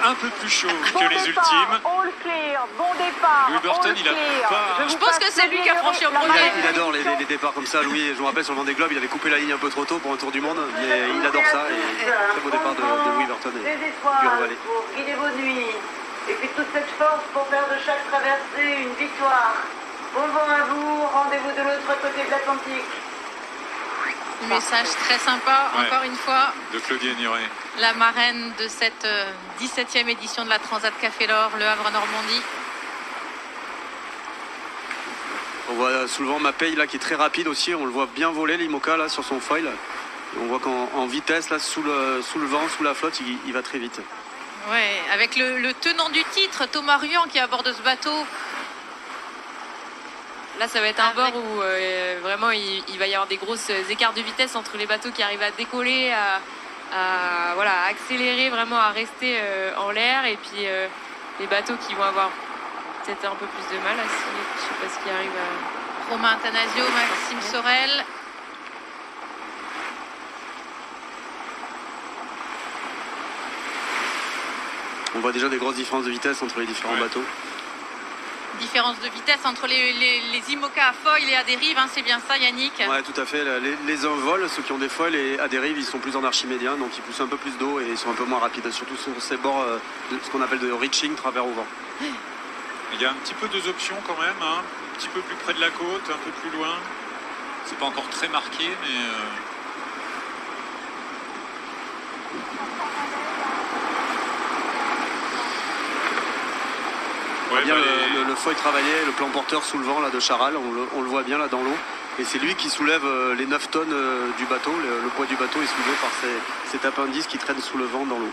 un peu plus chaud que les ultimes. All clear, bon départ. Louis Burton, il a pas... Je pense que c'est lui qui a franchi au premier. Il adore les départs comme ça. Louis, je me rappelle sur le Vendée Globe, il avait coupé la ligne un peu trop tôt pour un tour du monde, mais il adore ça. Et très beau départ de Louis Burton et Des étoiles Bureau-Vallée. pour guider vos nuits. Et puis toute cette force pour faire de chaque traversée une victoire. Bon vent à vous, rendez-vous de l'autre côté de l'Atlantique. Message très sympa, Ouais. encore une fois. de Claudie Ignoré. La marraine de cette 17e édition de la Transat Café l'Or, Le Havre-Normandie. On voit sous le vent Mapei là qui est très rapide aussi. On le voit bien voler l'Imoca là sur son foil. Et on voit qu'en vitesse là sous le vent, sous la flotte, il va très vite. Ouais, avec le tenant du titre, Thomas Ruyant, qui est à bord de ce bateau. Là, ça va être un bord où vraiment il va y avoir des grosses écarts de vitesse entre les bateaux qui arrivent à décoller, voilà, à accélérer, vraiment à rester en l'air, et puis les bateaux qui vont avoir peut-être un peu plus de mal à se... Je sais pas ce qui arrive à... Romain Athanasio, Maxime Sorel. On voit déjà des grosses différences de vitesse entre les différents bateaux. Différence de vitesse entre les IMOCA à foil et à dérive, hein, c'est bien ça Yannick? Ouais, tout à fait. Les uns volent, ceux qui ont des foils, et à dérive, ils sont plus en archimédien, donc ils poussent un peu plus d'eau et ils sont un peu moins rapides, surtout sur ces bords de ce qu'on appelle de reaching, travers au vent. Il y a un petit peu deux options quand même, hein. Un petit peu plus près de la côte, un peu plus loin. C'est pas encore très marqué, mais... Ouais, Bien bah, le foil travaillé, le plan porteur sous le vent là, de Charal, on le voit bien là dans l'eau. Et c'est lui qui soulève les 9 tonnes du bateau. Le poids du bateau est soulevé par cet appendice qui traîne sous le vent dans l'eau.